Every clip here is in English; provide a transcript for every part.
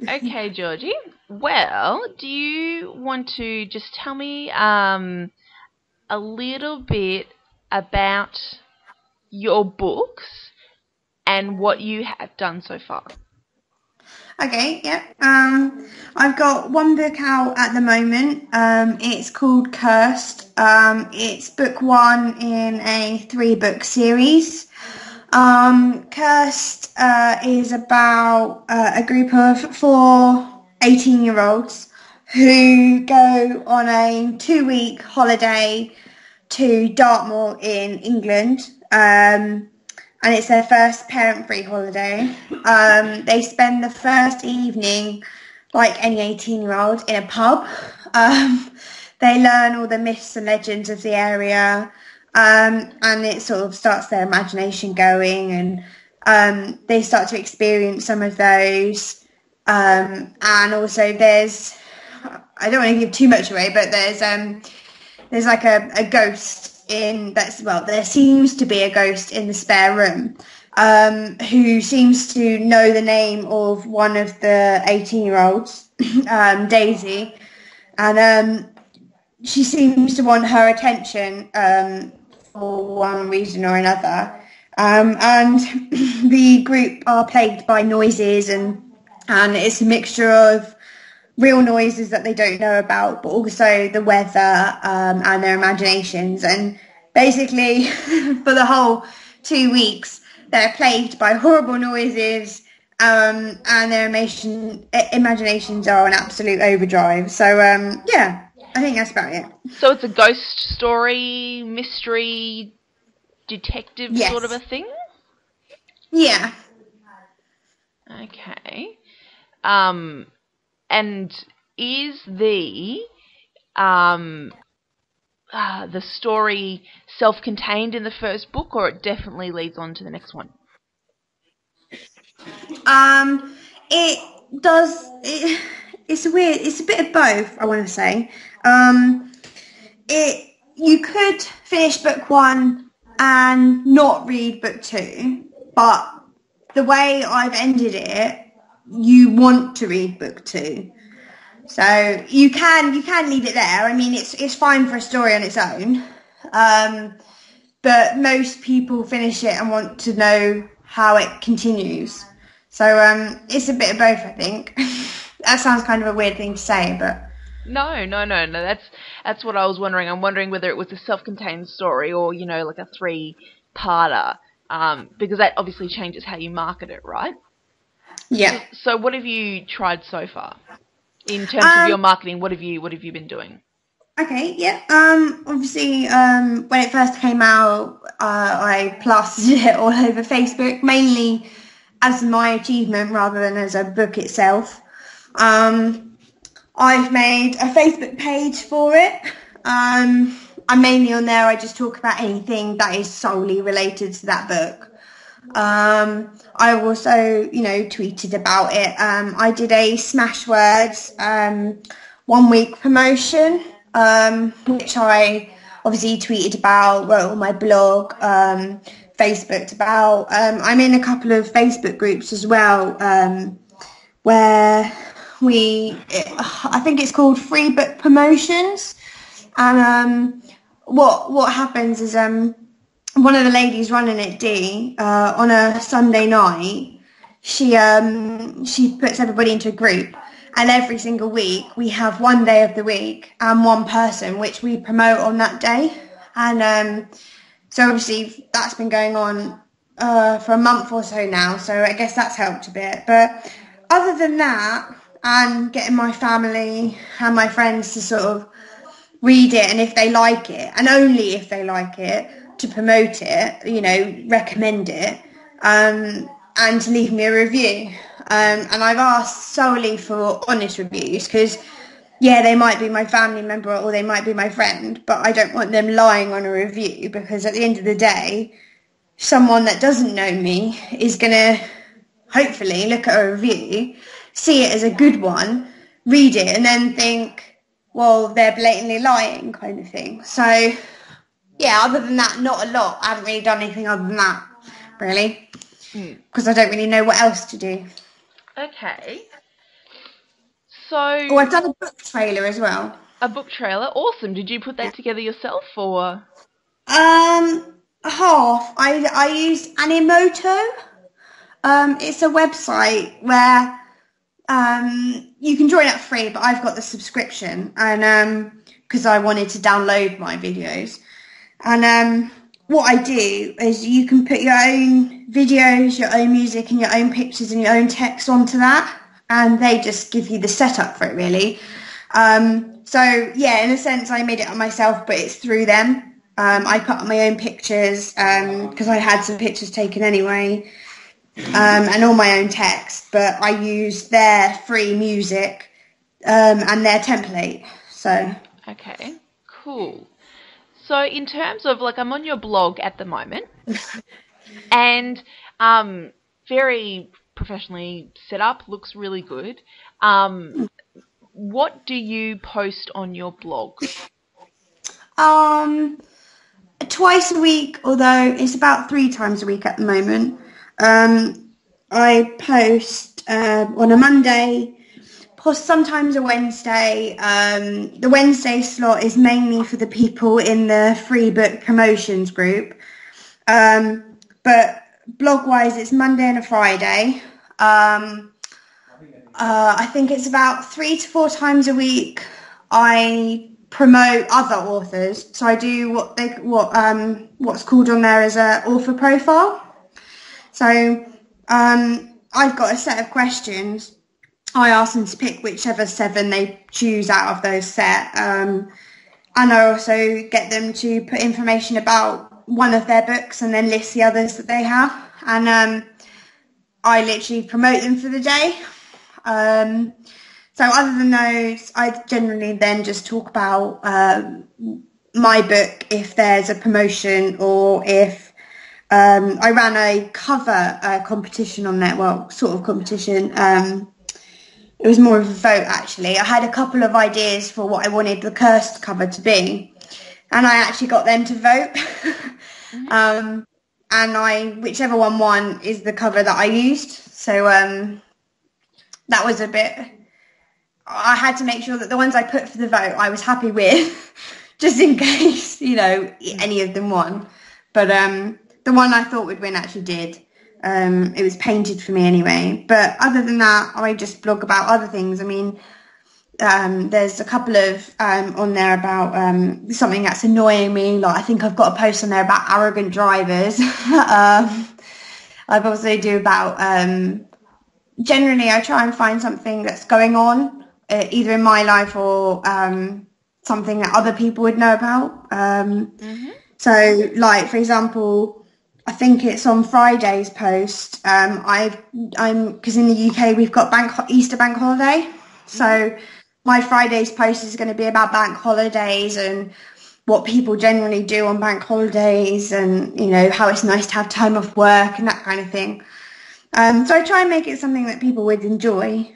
Okay, Georgie. Well, do you want to just tell me a little bit about your books and what you have done so far? Okay, yeah. I've got one book out at the moment. It's called Cursed. It's book one in a three-book series. Cursed is about a group of four 18-year-olds who go on a 2-week holiday to Dartmoor in England. And it's their first parent-free holiday. They spend the first evening, like any 18-year-old, in a pub. Um, they learn all the myths and legends of the area, and it sort of starts their imagination going, and they start to experience some of those. And also I don't want to give too much away, but there's like a ghost there seems to be a ghost in the spare room, who seems to know the name of one of the 18-year-olds, Daisy, and she seems to want her attention, for one reason or another. And the group are plagued by noises, and it's a mixture of real noises that they don't know about, but also the weather, and their imaginations. And basically, for the whole 2 weeks, they're plagued by horrible noises, and their imaginations are an absolute overdrive. So, yeah, I think that's about it. So it's a ghost story, mystery, detective sort of a Yes. thing? Yeah. Okay. Um, and is um, the story self-contained in the first book, or it definitely leads on to the next one? Um, it does. It's weird. It's a bit of both, I want to say. Um, you could finish book one and not read book two, but the way I've ended it, you want to read book two. So you can leave it there. I mean, it's fine for a story on its own. Um, but most people finish it and want to know how it continues. So it's a bit of both, I think. That sounds kind of a weird thing to say, but No. That's what I was wondering. I'm wondering whether it was a self-contained story or like a three-parter, because that obviously changes how you market it, right? yeah. So what have you tried so far in terms of your Um, marketing? What have you been doing? okay, yeah. Obviously, when it first came out, I plastered it all over Facebook, mainly as my achievement rather than as a book itself. Um, I've made a Facebook page for it. I'm mainly on there. I just talk about anything that is solely related to that book. I also, tweeted about it. I did a Smashwords 1 week promotion, which I obviously tweeted about, wrote on my blog, Facebooked about. I'm in a couple of Facebook groups as well, where I think it's called Free Book Promotions. And what happens is, one of the ladies running it, Dee, on a Sunday night, she puts everybody into a group, and every single week we have one day of the week and one person which we promote on that day. And so obviously that's been going on for a month or so now, so I guess that's helped a bit. But other than that, and getting my family and my friends to sort of read it, and if they like it, and only if they like it, to promote it, recommend it, and to leave me a review. And I've asked solely for honest reviews, because yeah, they might be my family member or they might be my friend, but I don't want them lying on a review, because at the end of the day, someone that doesn't know me is going to hopefully look at a review, see it as a good one, read it, and then think, well, they're blatantly lying, kind of thing. So, yeah, other than that, not a lot. I haven't really done anything other than that, really, Mm. because I don't really know what else to do. Okay. Oh, I've done a book trailer as well. A book trailer, awesome. Did you put that together yourself, or? Half. I used Animoto. It's a website where you can join up free, but I've got the subscription, and because I wanted to download my videos. And what I do is you can put your own videos, your own music, and your own pictures and your own text onto that, and they just give you the setup for it, really. So yeah, in a sense, I made it up myself, but it's through them. I put up my own pictures because I had some pictures taken anyway, and all my own text, but I used their free music and their template. So Okay, cool. So in terms of, like, I'm on your blog at the moment, and very professionally set up, looks really good. What do you post on your blog? Twice a week, although it's about 3 times a week at the moment. I post on a Monday, sometimes a Wednesday. The Wednesday slot is mainly for the people in the free book promotions group. But blog-wise, it's Monday and a Friday. I think it's about 3 to 4 times a week. I promote other authors, so I do what's called on there as a author profile. So I've got a set of questions. I ask them to pick whichever 7 they choose out of those set, and I also get them to put information about one of their books and then list the others that they have, and I literally promote them for the day. So other than those, I generally then just talk about my book if there's a promotion, or if I ran a cover competition on there. Well, sort of competition. It was more of a vote, actually. I had a couple of ideas for what I wanted the cursed cover to be, and I actually got them to vote. And whichever one won is the cover that I used. So that was a bit. I had to make sure that the ones I put for the vote I was happy with, just in case, any of them won. But the one I thought would win actually did. It was painted for me anyway. But other than that, I just blog about other things. I mean, there's a couple of on there about something that's annoying me. Like, I think I've got a post on there about arrogant drivers. I've also do about generally I try and find something that's going on either in my life or something that other people would know about. So, like, for example, I think it's on Friday's post. I'm because in the UK we've got Easter bank holiday, so my Friday's post is going to be about bank holidays and what people generally do on bank holidays, and how it's nice to have time off work and that kind of thing. So I try and make it something that people would enjoy.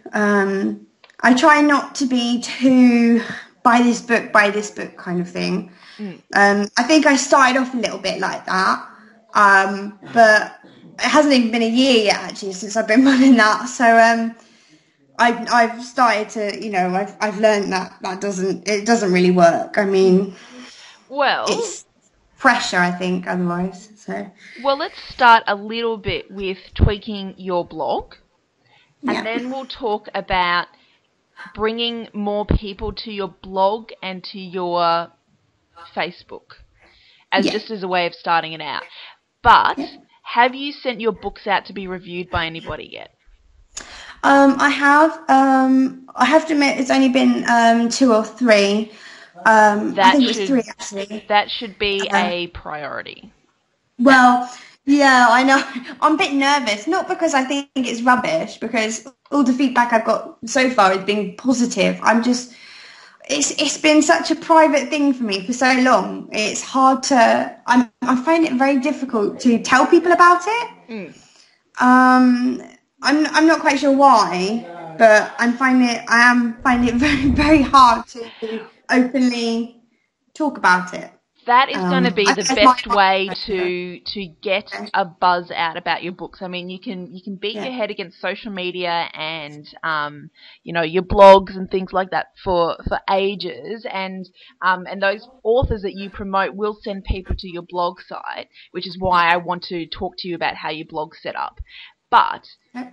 I try not to be too buy this book kind of thing. I think I started off a little bit like that, but it hasn't even been a year yet actually since I've been running that. So I've started to I've learned that doesn't really work. I mean, well, it's pressure, I think, otherwise. So well, let's start a little bit with tweaking your blog, and then we'll talk about bringing more people to your blog and to your Facebook just as a way of starting it out. But have you sent your books out to be reviewed by anybody yet? I have. I have to admit, it's only been 2 or 3. I think it was 3 actually. That should be a priority. Well, yeah, I know. I'm a bit nervous, not because I think it's rubbish, because all the feedback I've got so far has been positive. It's been such a private thing for me for so long. It's hard to. I find it very difficult to tell people about it. I'm not quite sure why, but I am finding it very, very hard to openly talk about it. That is going to be the That's best my way idea. to get a buzz out about your books. I mean, you can beat Yeah. your head against social media and your blogs and things like that for ages, and those authors that you promote will send people to your blog site, which is why I want to talk to you about how your blog's set up. But Okay.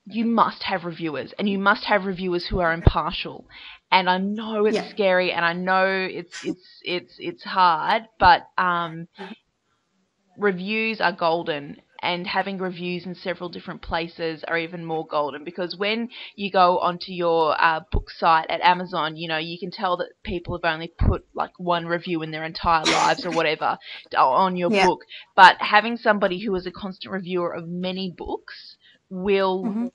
you must have reviewers, and you must have reviewers who are impartial. And I know it's Yeah. scary, and I know it's hard, but reviews are golden, and having reviews in several different places are even more golden, because when you go onto your book site at Amazon, you can tell that people have only put like one review in their entire lives or whatever on your Yeah. book. But having somebody who is a constant reviewer of many books will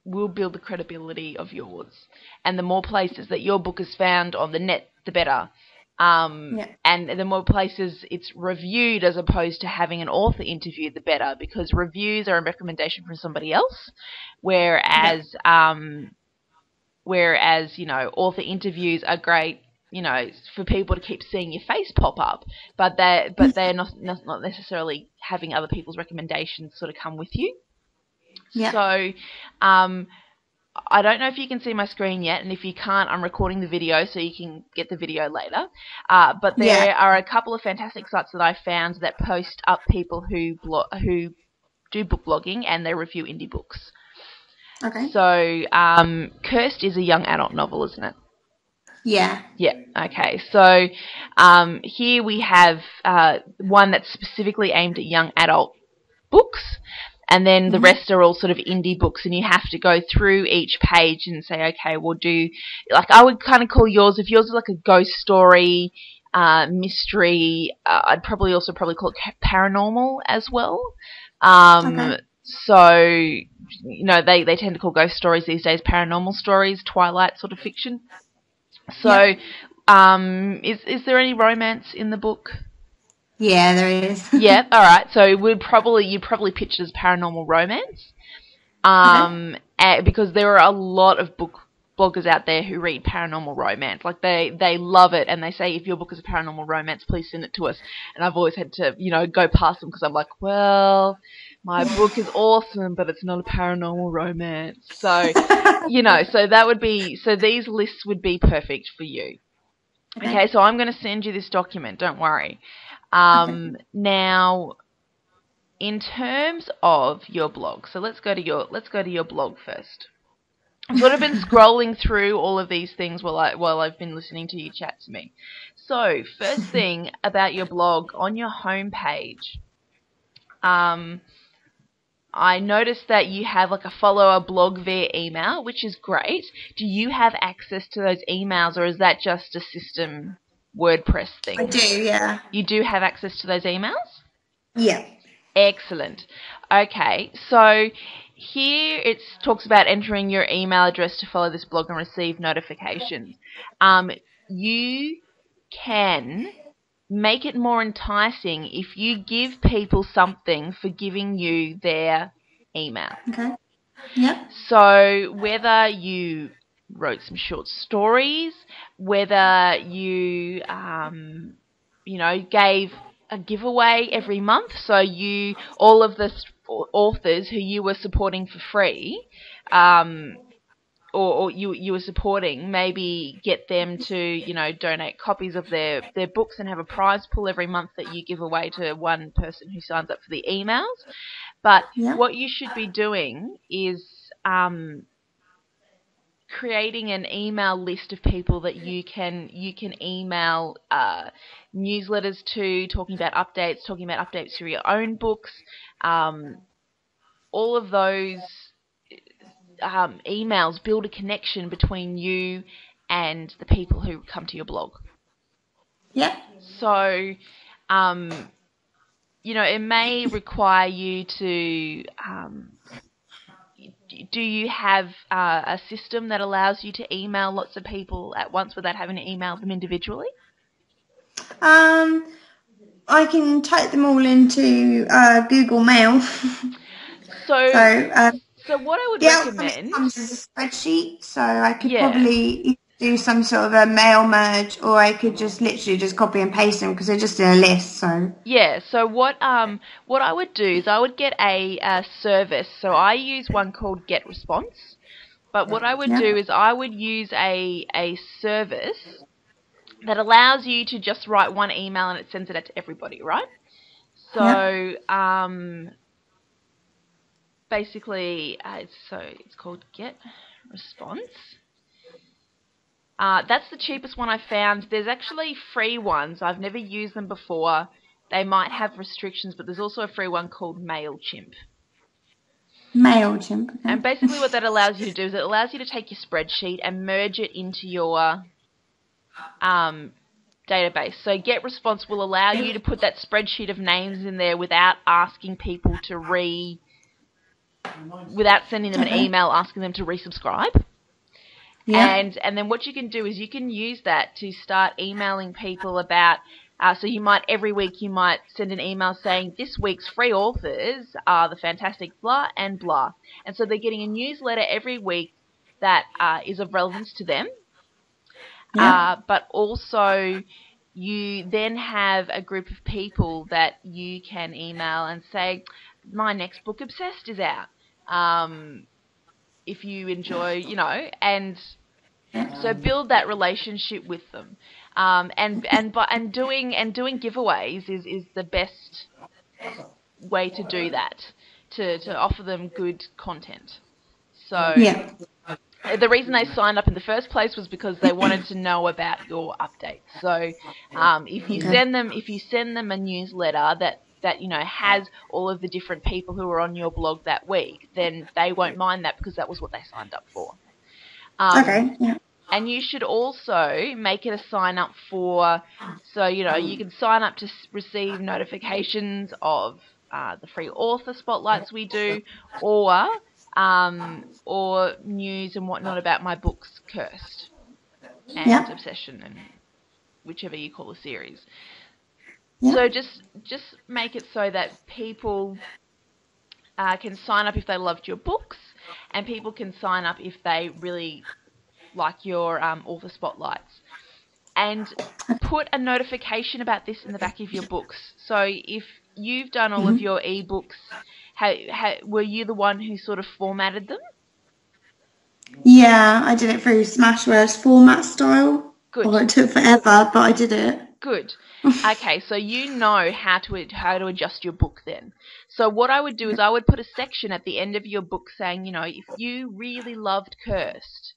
will build the credibility of yours. And the more places that your book is found on the net, the better. Yeah. And the more places it's reviewed as opposed to having an author interviewed, the better, because reviews are a recommendation from somebody else, whereas author interviews are great, for people to keep seeing your face pop up, but they're not necessarily having other people's recommendations sort of come with you. Yeah. So, I don't know if you can see my screen yet, and if you can't, I'm recording the video so you can get the video later. But there are a couple of fantastic sites that I found that post up people who do book blogging and they review indie books. Okay. So, Cursed is a young adult novel, isn't it? Yeah. Yeah. Okay. So, here we have one that's specifically aimed at young adult books, and then the rest are all sort of indie books, and you have to go through each page and say, okay, we'll do, like, I would kind of call yours, if yours is like a ghost story, mystery, I'd probably call it paranormal as well. Okay. So, they tend to call ghost stories these days paranormal stories, Twilight sort of fiction. So, is there any romance in the book? Yeah, there is. Yeah, all right. So you'd probably pitch it as paranormal romance, because there are a lot of bloggers out there who read paranormal romance. Like they love it, and they say, if your book is a paranormal romance, please send it to us. And I've always had to go past them, because I'm like, well, my book is awesome, but it's not a paranormal romance. So so these lists would be perfect for you. Okay, so I'm going to send you this document. Don't worry. Now, in terms of your blog, so let's go to your blog first. I've sort of been scrolling through all of these things while I've been listening to you chat to me. So, first thing about your blog, on your homepage, I noticed that you have like a follow a blog via email, which is great. Do you have access to those emails, or is that just a system WordPress thing? I do, yeah. You do have access to those emails? Yeah. Excellent. Okay, so here it talks about entering your email address to follow this blog and receive notifications. You can make it more enticing if you give people something for giving you their email. Okay. Yep. So whether you wrote some short stories, whether you gave a giveaway every month, so all of the authors who you were supporting for free, or you were supporting, maybe get them to donate copies of their books and have a prize pool every month that you give away to one person who signs up for the emails. But what you should be doing is creating an email list of people that you can email newsletters to, talking about updates to your own books. All of those emails build a connection between you and the people who come to your blog. Yep. So, it may require you to. Do you have a system that allows you to email lots of people at once without having to email them individually? I can type them all into Google Mail. So what I would recommend. It comes as a spreadsheet, so I could probably do some sort of a mail merge, or I could just literally just copy and paste them because they're just in a list. So Yeah, so what I would do is I would get a service. So I use one called Get Response. But what I would yeah, do is I would use a service that allows you to just write one email and it sends it out to everybody, right? yeah, So basically, it's called Get Response. That's the cheapest one I found. There's actually free ones. I've never used them before. They might have restrictions, but there's also a free one called MailChimp. MailChimp. Okay. And basically what that allows you to do is it allows you to take your spreadsheet and merge it into your database. So GetResponse will allow you to put that spreadsheet of names in there without asking people to without sending them an Okay. email asking them to resubscribe. Yeah. And then what you can do is you can use that to start emailing people about. So you might every week you might send an email saying this week's free authors are the fantastic blah and blah, and so they're getting a newsletter every week that is of relevance to them. Yeah. But also you then have a group of people that you can email and say, my next book, Obsessed, is out. If you enjoy, and so build that relationship with them. And doing giveaways is the best way to do that, to offer them good content. So Yeah. the reason they signed up in the first place was because they wanted to know about your updates. So if you send them a newsletter that has all of the different people who are on your blog that week, then they won't mind that because that was what they signed up for. Okay. Yeah. And you should also make it a sign up for, so you can sign up to receive notifications of the free author spotlights we do, or news and whatnot about my books, Cursed and Yeah. Obsession, and whichever you call the series. Yeah. So just make it so that people can sign up if they loved your books, and people can sign up if they really like your author spotlights. And put a notification about this in the back of your books. So if you've done all of Mhm. your ebooks, were you the one who sort of formatted them? Yeah, I did it through Smashwords format style. Good, Oh, it took forever, but I did it. good. Okay, so you know how to adjust your book then. So what I would do is I would put a section at the end of your book saying, if you really loved Cursed,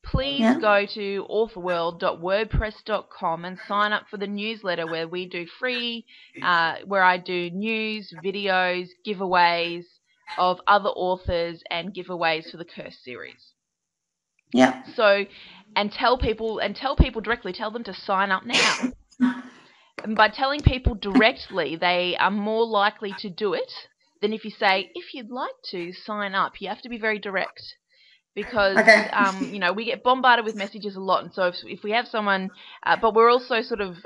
please Yeah. go to authorworld.wordpress.com and sign up for the newsletter where we do free, where I do news, videos, giveaways of other authors and giveaways for the Curse series. Yeah. So, and tell people directly, tell them to sign up now. And by telling people directly, they are more likely to do it than if you say, if you'd like to sign up. You have to be very direct. Because Okay. we get bombarded with messages a lot, and so if we have someone, but we're also sort of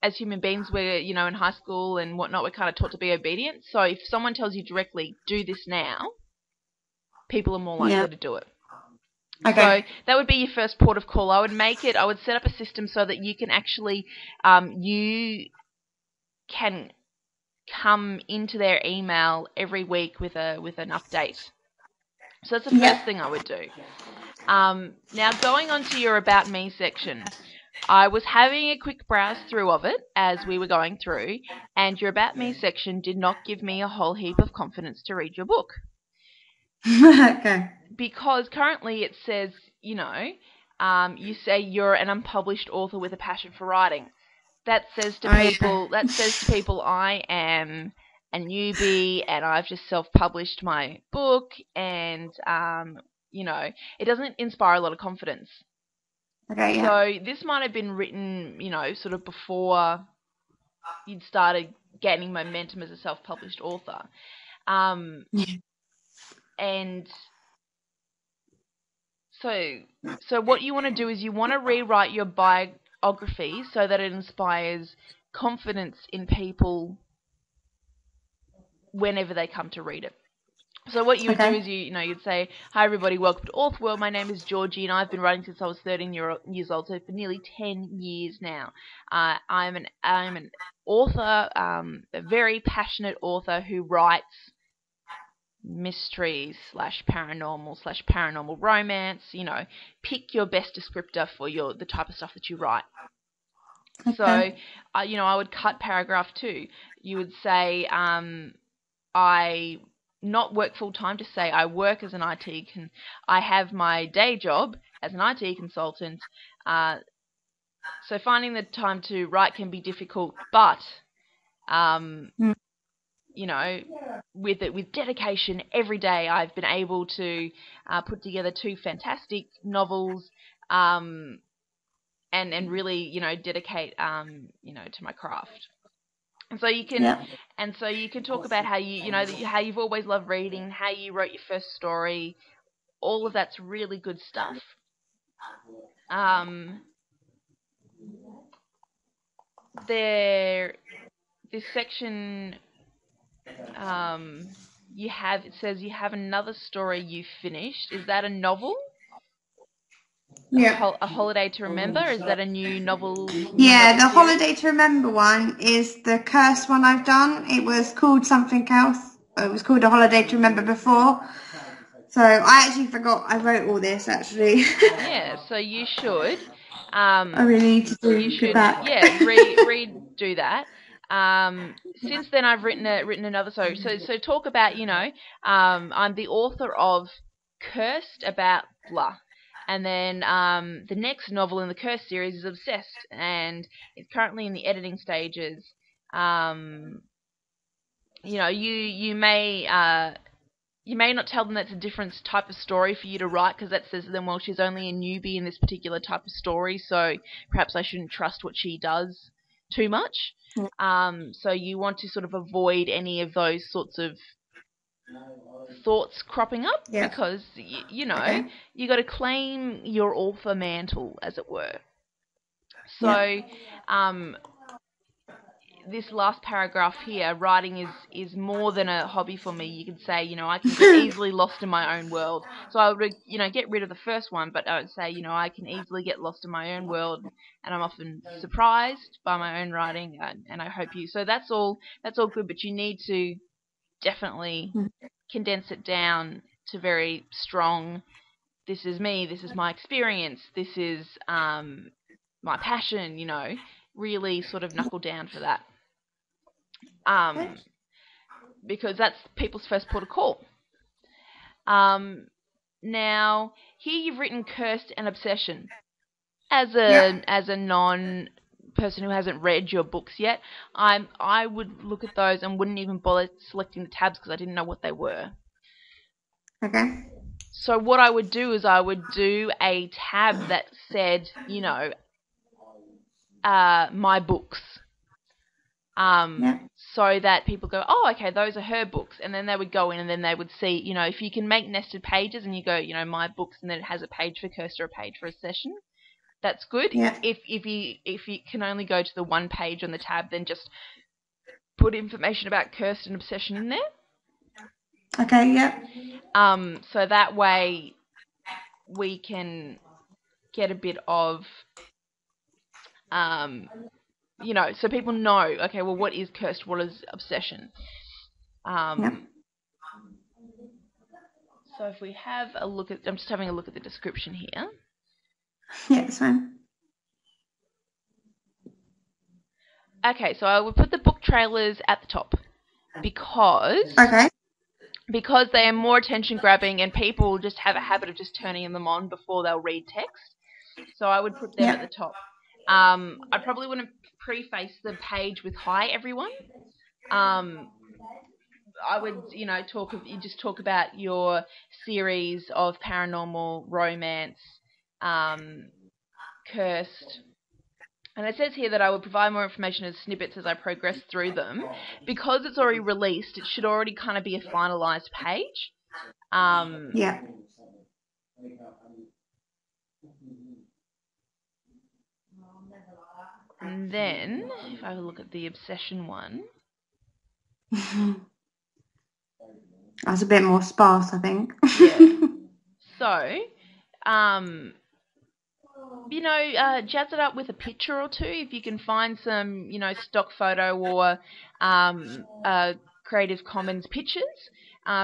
as human beings, we're in high school and whatnot, we're kind of taught to be obedient. So if someone tells you directly, do this now, people are more likely Yeah. to do it. So Okay. that would be your first port of call. I would set up a system so that you can actually you can come into their email every week with an update. So that's the first Yeah. thing I would do. Now, going on to your About Me section, I was having a quick browse through of it as we were going through, and your About Me section did not give me a whole heap of confidence to read your book. Okay. Because currently it says, you say you're an unpublished author with a passion for writing. That says to people, I am a newbie and I've just self-published my book, and it doesn't inspire a lot of confidence. Okay. Yeah. So this might have been written, sort of before you'd started gaining momentum as a self-published author. And so what you want to do is you want to rewrite your biography so that it inspires confidence in people whenever they come to read it. So what you would do Okay. is you'd say, "Hi everybody, welcome to Author World. My name is Georgie, and I've been writing since I was 13 years old, so for nearly 10 years now. I'm an author, a very passionate author who writes mysteries / paranormal / romance. Pick your best descriptor for the type of stuff that you write." Okay. So, I would cut paragraph 2. You would say, I not work full time, just say I work as an IT I have my day job as an IT consultant. So finding the time to write can be difficult, but with dedication every day, I've been able to put together 2 fantastic novels, and really dedicate to my craft. And so you can talk about how how you've always loved reading, how you wrote your first story. All of that's really good stuff. This section, it says you have another story you finished. Is that a novel? Yeah. A Holiday to Remember? Is that a new novel? Yeah, the series? Holiday to Remember one is the cursed one I've done. It was called something else. It was called A Holiday to Remember before. So I actually forgot I wrote all this, actually. Yeah, so you should. I really need to go back. Yeah, redo that. Since then, I've written another. So talk about I'm the author of Cursed About Blah, and then the next novel in the Cursed series is Obsessed, and it's currently in the editing stages. You may not tell them that's a different type of story for you to write, because that says to them, well, she's only a newbie in this particular type of story, so perhaps I shouldn't trust what she does too much. So you want to sort of avoid any of those sorts of thoughts cropping up, because, you got to claim your author mantle, as it were. So, this last paragraph here, writing is more than a hobby for me. You could say, I can get easily lost in my own world. So I would, get rid of the first one, but I would say, I can easily get lost in my own world, and I'm often surprised by my own writing, and I hope you. So that's all good, but you need to definitely condense it down to very strong. This is me. This is my experience. This is my passion. Really sort of knuckle down for that. Because that's people's first port of call. Now, here you've written Cursed and Obsession. As a non-person who hasn't read your books yet, I would look at those and wouldn't even bother selecting the tabs, because I didn't know what they were. Okay. So what I would do is I would do a tab that said, my books. So that people go, oh, okay, those are her books, and then they would go in and then they would see, if you can make nested pages and you go, my books, and then it has a page for Cursed or a page for Obsession, that's good. Yeah. If you can only go to the one page on the tab, then just put information about Cursed and Obsession in there. Okay, yeah. So that way we can get a bit of so people know, okay, well, what is Cursed, what is Obsession? So if we have a look at, I'm just having a look at the description here. Yeah, it's fine. Okay, so I will put the book trailers at the top, because they are more attention grabbing, and people just have a habit of just turning them on before they'll read text. So I would put them at the top. I probably wouldn't preface the page with "Hi everyone." I would, talk about your series of paranormal, romance, cursed. And it says here that I would provide more information as snippets as I progress through them. Because it's already released, it should already kind of be a finalized page. And then, if I look at the Obsession one. That's a bit more sparse, I think. Yeah. So, jazz it up with a picture or two if you can find some, stock photo or Creative Commons pictures.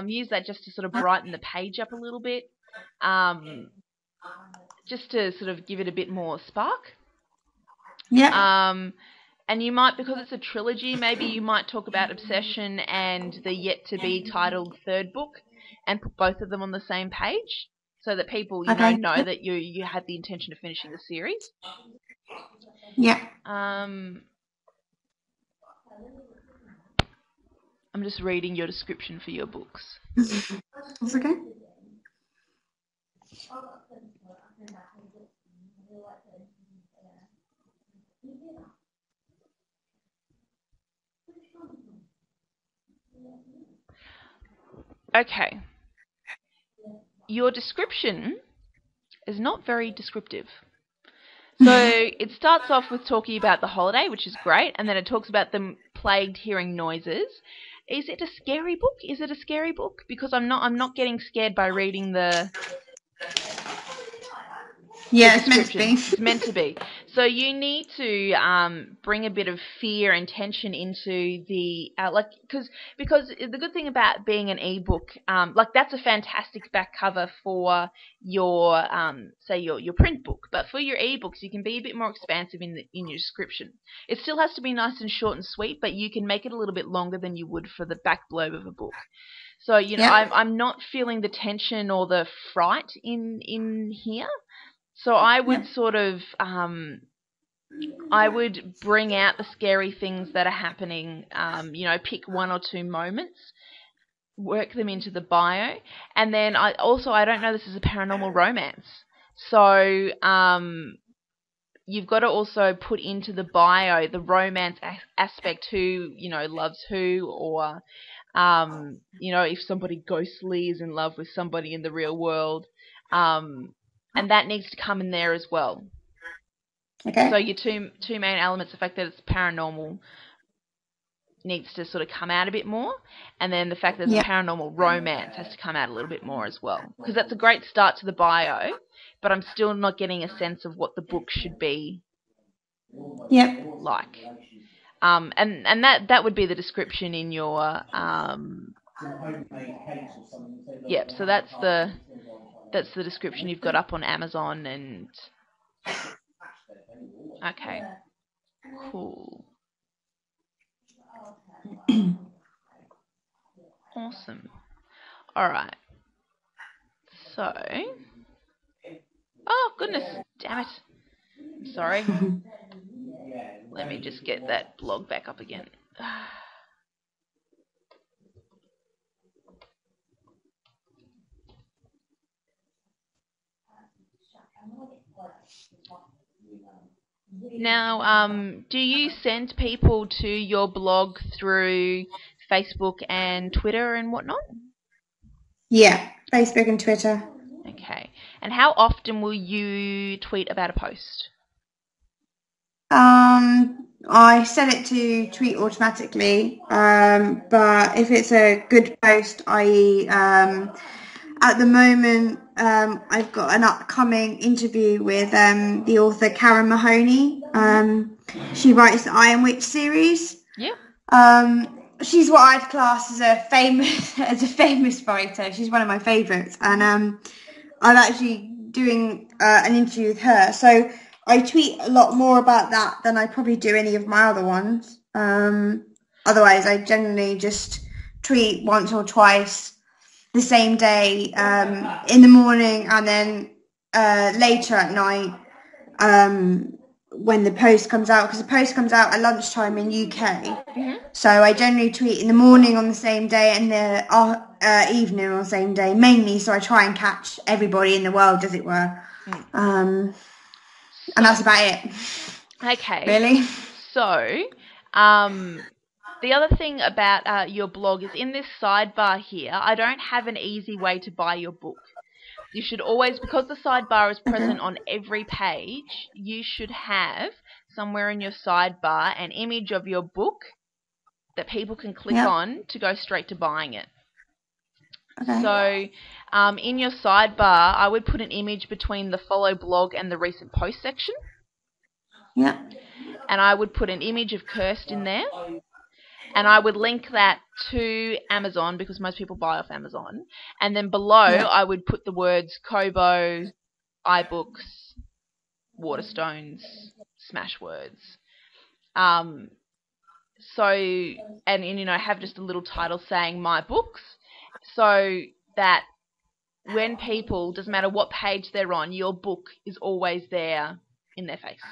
Use that just to sort of brighten the page up a little bit, just to sort of give it a bit more spark. Yeah. And you might, because it's a trilogy, maybe you might talk about Obsession and the yet-to-be titled third book and put both of them on the same page so that people, Okay. know that you had the intention of finishing the series. Yeah. I'm just reading your description for your books. That's okay. Okay. Your description is not very descriptive. So it starts off with talking about the holiday, which is great, and then it talks about them plagued hearing noises. Is it a scary book? Is it a scary book? Because I'm not getting scared by reading the Yeah, it's meant to be. It's meant to be. So you need to bring a bit of fear and tension into the because the good thing about being an ebook, that's a fantastic back cover for your say your print book, but for your ebooks you can be a bit more expansive in your description. It still has to be nice and short and sweet, but you can make it a little bit longer than you would for the back blurb of a book. So I'm not feeling the tension or the fright in here. So I would sort of, I would bring out the scary things that are happening, pick one or two moments, work them into the bio, and then I don't know this is a paranormal romance. So you've got to also put into the bio the romance aspect, who, loves who, or, if somebody ghostly is in love with somebody in the real world. And that needs to come in there as well. Okay. So your two main elements, the fact that it's paranormal, needs to sort of come out a bit more, and then the fact that it's a paranormal romance has to come out a little bit more as well. Because that's a great start to the bio, but I'm still not getting a sense of what the book should be like. And that would be the description in your Yep, so that's the description you've got up on Amazon. And okay, cool. Awesome. All right. So, oh goodness, damn it. I'm sorry. Let me just get that blog back up again. Now, do you send people to your blog through Facebook and Twitter and whatnot? Yeah, Facebook and Twitter. Okay. And how often will you tweet about a post? I set it to tweet automatically, but if it's a good post, at the moment, I've got an upcoming interview with the author Karen Mahoney. She writes the Iron Witch series. Yeah. She's what I'd class as a famous writer. She's one of my favourites, and I'm actually doing an interview with her. So I tweet a lot more about that than I probably do any of my other ones. Otherwise, I generally just tweet once or twice the same day, in the morning, and then later at night when the post comes out, because the post comes out at lunchtime in UK. Mm-hmm. So I generally tweet in the morning on the same day and the evening on the same day, mainly so I try and catch everybody in the world, as it were. And that's about it. Okay. Really? So, the other thing about your blog is in this sidebar here, I don't have an easy way to buy your book. You should always, because the sidebar is present on every page, you should have somewhere in your sidebar an image of your book that people can click on to go straight to buying it. Okay. So in your sidebar, I would put an image between the follow blog and the recent post section. Yeah. And I would put an image of Kirst in there. And I would link that to Amazon because most people buy off Amazon. And then below, I would put the words Kobo, iBooks, Waterstones, Smashwords. And have just a little title saying my books, so that when people, doesn't matter what page they're on, your book is always there in their face.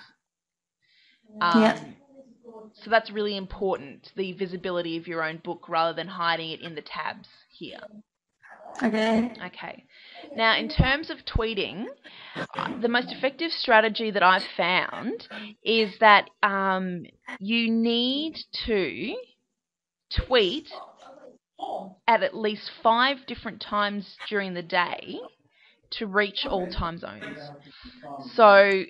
So that's really important, the visibility of your own book rather than hiding it in the tabs here. Okay. Now, in terms of tweeting, the most effective strategy that I've found is that you need to tweet at least 5 different times during the day to reach all time zones. So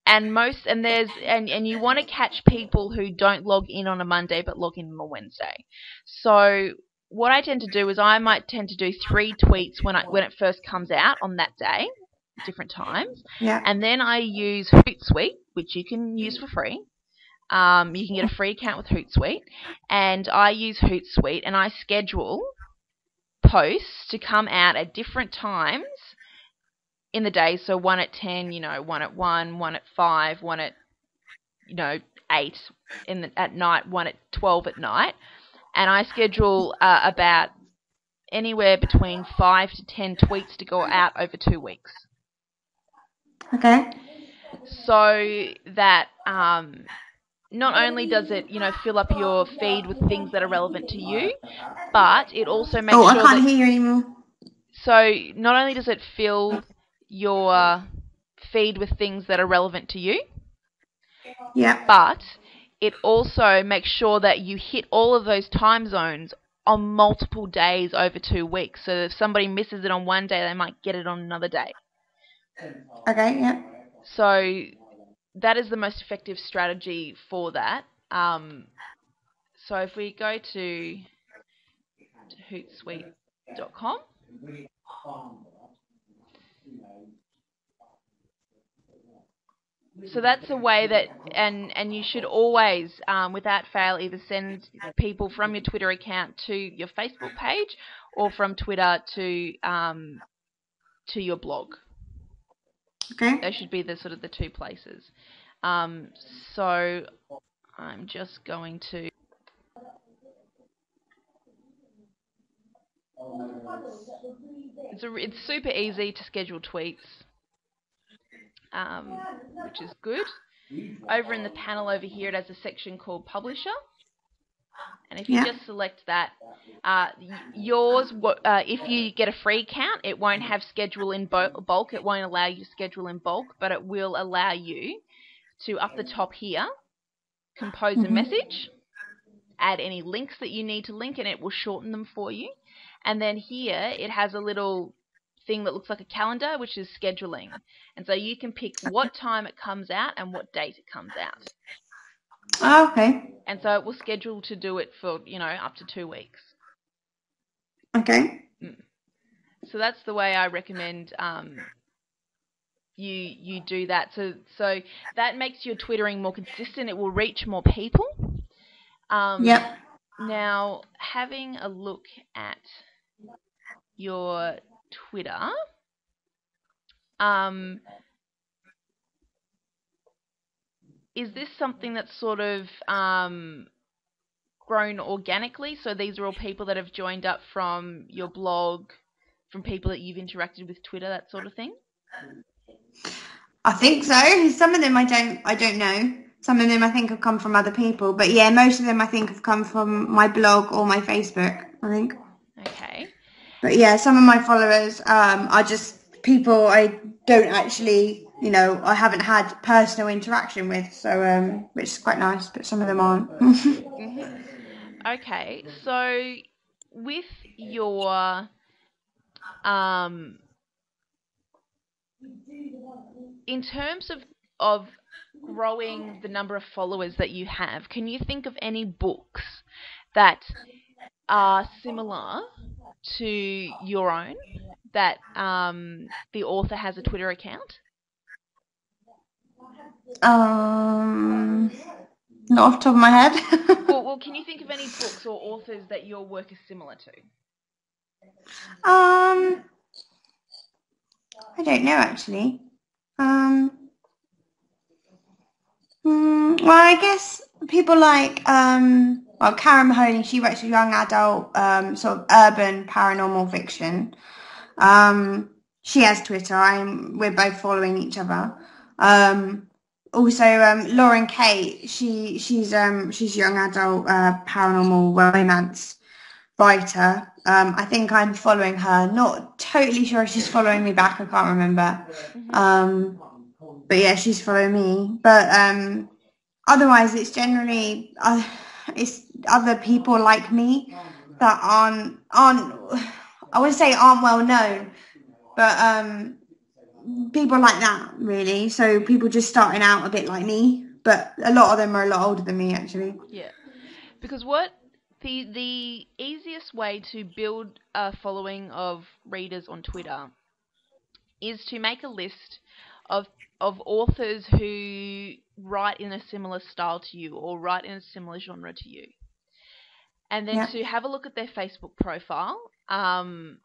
and you want to catch people who don't log in on a Monday but log in on a Wednesday. So what I tend to do is I might tend to do 3 tweets when it first comes out on that day, different times. Yeah. And then I use Hootsuite, which you can use for free. You can get a free account with Hootsuite, and I use Hootsuite and I schedule posts to come out at different times in the day. So one at 10, one at 1, one at 5, one at 8 at night, one at 12 at night, and I schedule about anywhere between 5 to 10 tweets to go out over 2 weeks. Okay. So that not only does it, fill up your feed with things that are relevant to you, but it also makes sure I can't hear you anymore. So not only does it fill your feed with things that are relevant to you, but it also makes sure that you hit all of those time zones on multiple days over 2 weeks. So if somebody misses it on one day, they might get it on another day. Okay, yeah. So that is the most effective strategy for that. So if we go to hootsuite.com, so that's a way that, and you should always, without fail, either send people from your Twitter account to your Facebook page or from Twitter to your blog. Okay. Those should be the sort of the 2 places. So I'm just going to. It's super easy to schedule tweets, which is good. Over in the panel over here, it has a section called Publisher. And if you just select that, if you get a free account, it won't have schedule in bulk. It won't allow you to schedule in bulk, but it will allow you to, up the top here, compose a message, add any links that you need to link, and it will shorten them for you. And then here, it has a little thing that looks like a calendar, which is scheduling. And so you can pick what time it comes out and what date it comes out. Oh, okay. And so it will schedule to do it for, up to 2 weeks. Okay. So that's the way I recommend you do that. So that makes your twittering more consistent. It will reach more people. Now, having a look at your Twitter, is this something that's sort of grown organically? So these are all people that have joined up from your blog, from people that you've interacted with Twitter, that sort of thing? I think so. Some of them I don't know. Some of them I think have come from other people. But yeah, most of them I think have come from my blog or my Facebook, I think. Okay. But yeah, some of my followers are just people I don't actually, I haven't had personal interaction with, so which is quite nice, but some of them aren't. Okay, so with your in terms of growing the number of followers that you have, can you think of any books that are similar to your own that the author has a Twitter account? Not off the top of my head. well, can you think of any books or authors that your work is similar to? I don't know actually. Well, I guess people like Karen Mahoney. She writes young adult, sort of urban paranormal fiction. She has Twitter. We're both following each other. Also, Lauren Kate. She's young adult paranormal romance writer. I think I'm following her. Not totally sure if she's following me back. I can't remember. But yeah, she's following me. But otherwise, it's generally it's other people like me that aren't I would say aren't well known, but people like that really. So people just starting out a bit like me, but a lot of them are a lot older than me actually. Yeah, because what the easiest way to build a following of readers on Twitter is to make a list of authors who write in a similar style to you or write in a similar genre to you. And then to have a look at their Facebook profile, not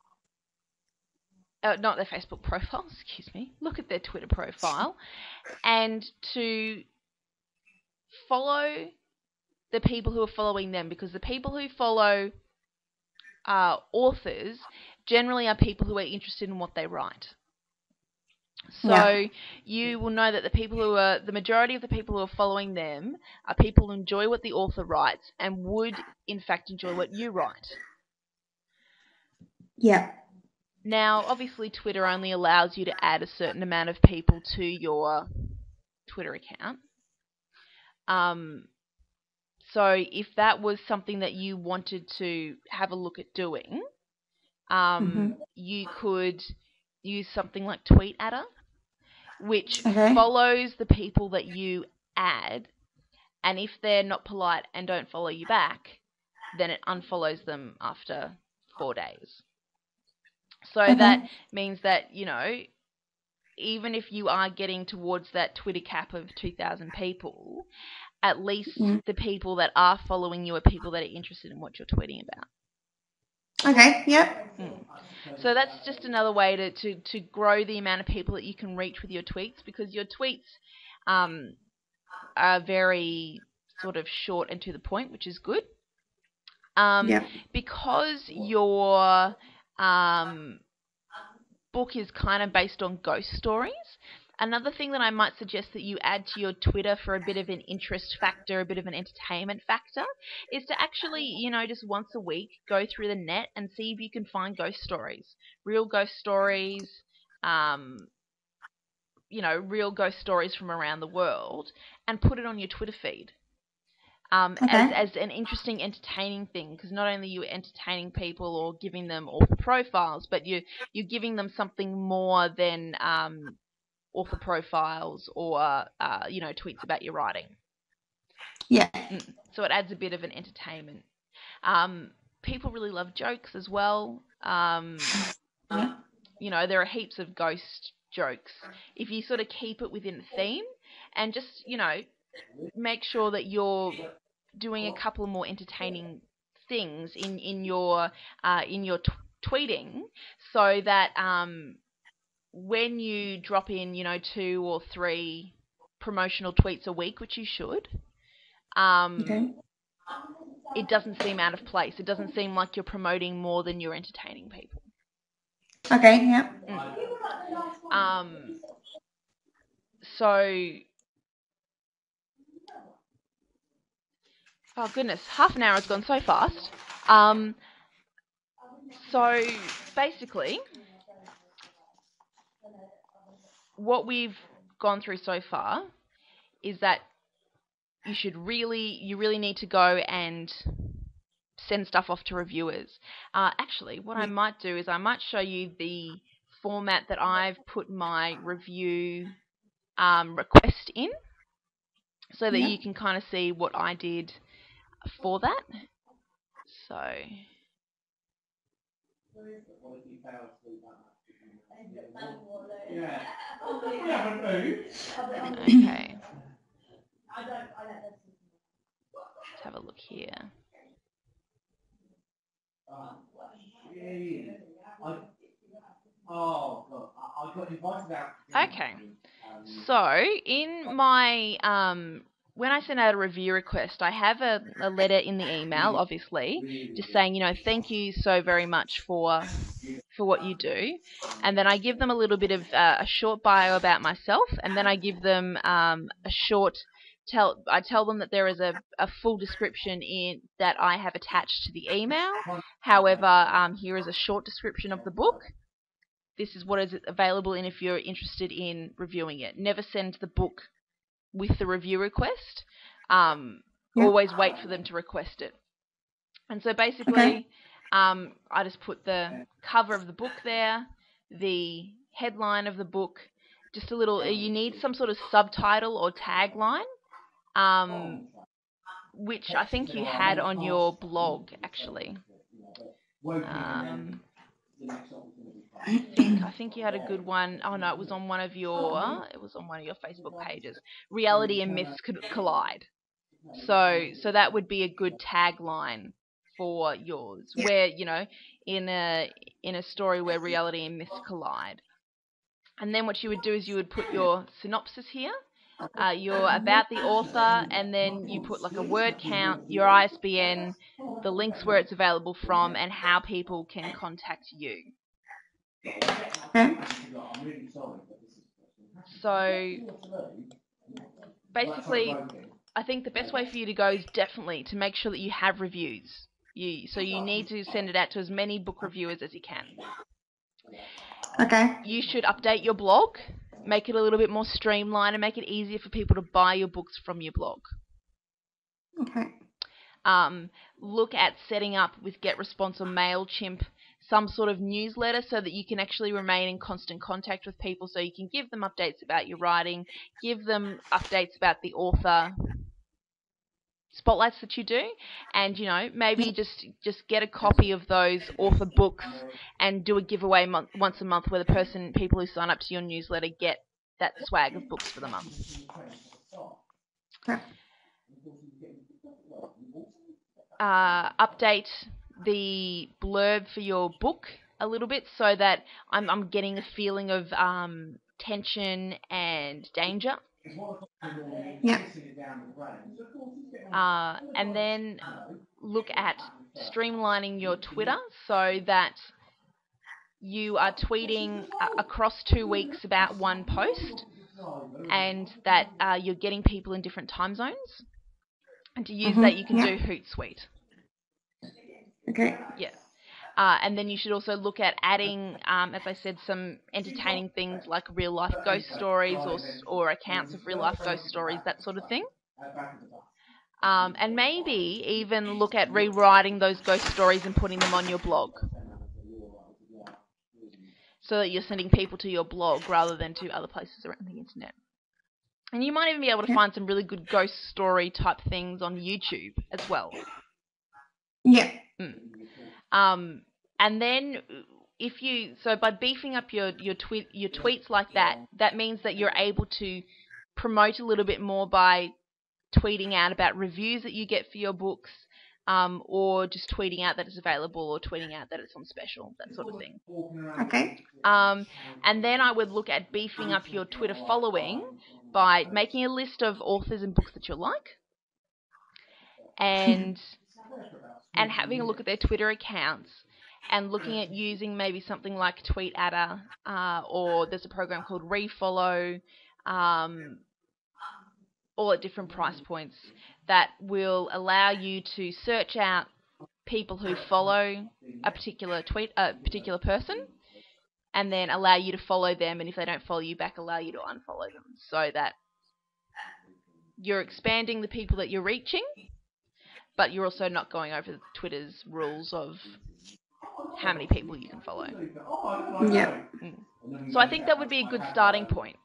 their Facebook profile, excuse me, look at their Twitter profile, and to follow the people who are following them, because the people who follow authors generally are people who are interested in what they write. So you will know that the majority of the people who are following them are people who enjoy what the author writes and would, in fact, enjoy what you write. Yeah. Now, obviously, Twitter only allows you to add a certain amount of people to your Twitter account. So if that was something that you wanted to have a look at doing, you could use something like TweetAdder, which follows the people that you add, and if they're not polite and don't follow you back, then it unfollows them after 4 days. So that means that, even if you are getting towards that Twitter cap of 2,000 people, at least the people that are following you are people that are interested in what you're tweeting about. Okay, yep. So that's just another way to grow the amount of people that you can reach with your tweets, because your tweets are very sort of short and to the point, which is good. Because your book is kind of based on ghost stories, another thing that I might suggest that you add to your Twitter for a bit of an interest factor, a bit of an entertainment factor, is to actually, just once a week go through the net and see if you can find ghost stories, real ghost stories, real ghost stories from around the world, and put it on your Twitter feed. As an interesting, entertaining thing, because not only are you entertaining people or giving them author profiles, but you're giving them something more than author profiles or tweets about your writing. Yeah. So it adds a bit of an entertainment. People really love jokes as well. There are heaps of ghost jokes. If you sort of keep it within a theme and just make sure that you're doing a couple more entertaining things in your tweeting, so that when you drop in 2 or 3 promotional tweets a week, which you should, it doesn't seem out of place. It doesn't seem like you're promoting more than you're entertaining people. Okay, yeah. So, oh goodness, half an hour has gone so fast. So basically, what we've gone through so far is that you really need to go and send stuff off to reviewers. Actually, what I might do is I might show you the format that I've put my review request in, so that you can kind of see what I did for that. So Okay. Let's have a look here. Okay. So in my when I send out a review request, I have a letter in the email, obviously, just saying, thank you so very much for what you do, and then I give them a little bit of a short bio about myself, and then I give them a short I tell them that there is a full description in that I have attached to the email. However, here is a short description of the book. This is what is available in if you're interested in reviewing it. Never send the book with the review request. Always wait for them to request it. And so basically, I just put the cover of the book there, the headline of the book, just a little, you need some sort of subtitle or tagline, which I think you had on your blog, actually. I think you had a good one. Oh no, it was on one of your Facebook pages. Reality and myths could collide. So that would be a good tagline for yours, where in a story where reality and myths collide. And then what you would do is you would put your synopsis here, your about the author, and then you put like a word count, your ISBN, the links where it's available from, and how people can contact you. So basically, I think the best way for you to go is definitely to make sure that you have reviews. So you need to send it out to as many book reviewers as you can. Okay. You should update your blog, make it a little bit more streamlined, and make it easier for people to buy your books from your blog. Okay. Look at setting up with GetResponse or MailChimp some sort of newsletter so that you can actually remain in constant contact with people, so you can give them updates about your writing, give them updates about the author spotlights that you do, and maybe just get a copy of those author books and do a giveaway once a month where people who sign up to your newsletter get that swag of books for the month. Update the blurb for your book a little bit so that I'm getting a feeling of tension and danger. Yeah. And then look at streamlining your Twitter so that you are tweeting across 2 weeks about one post, and that you're getting people in different time zones. And to use that, you can do Hootsuite. Okay. Yeah. And then you should also look at adding, as I said, some entertaining things like real-life ghost stories or accounts of real-life ghost stories, that sort of thing. And maybe even look at rewriting those ghost stories and putting them on your blog, so that you're sending people to your blog rather than to other places around the internet. And you might even be able to find some really good ghost story type things on YouTube as well. Yeah. And then by beefing up your tweets like that, that means that you're able to promote a little bit more by tweeting out about reviews that you get for your books, or just tweeting out that it's available, or tweeting out that it's on special, that sort of thing. Okay. And then I would look at beefing up your Twitter following by making a list of authors and books that you like, and having a look at their Twitter accounts, and looking at using maybe something like TweetAdder, or there's a program called Refollow, all at different price points, that will allow you to search out people who follow a particular person, and then allow you to follow them, and if they don't follow you back, allow you to unfollow them, so that you're expanding the people that you're reaching, but you're also not going over Twitter's rules of how many people you can follow. Yeah. So I think that would be a good starting point.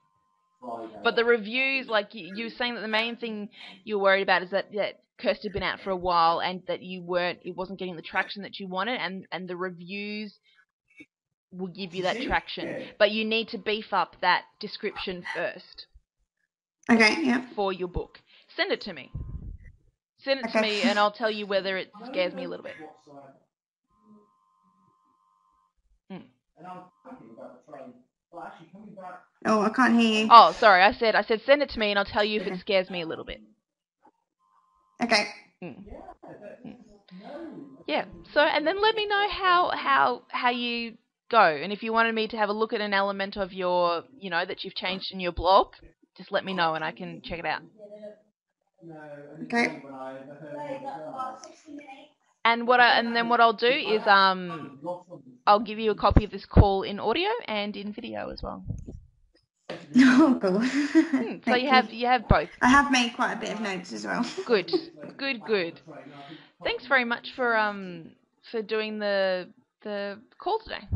But the reviews, like you were saying, that the main thing you're worried about is that Kirsty had been out for a while and that it wasn't getting the traction that you wanted, and the reviews will give you that traction. But you need to beef up that description first. Okay, yeah. For your book. Send it to me. Send it to me and I'll tell you whether it scares me a little bit. Oh, I can't hear you. Oh, sorry. I said send it to me and I'll tell you if it scares me a little bit. Okay. Yeah. So, and then let me know how you go, and if you wanted me to have a look at an element of your, that you've changed in your blog, just let me know and I can check it out. Okay. And then what I'll do is I'll give you a copy of this call in audio and in video as well. Oh, cool. So you have both. I have made quite a bit of notes as well. Good. Thanks very much for doing the call today.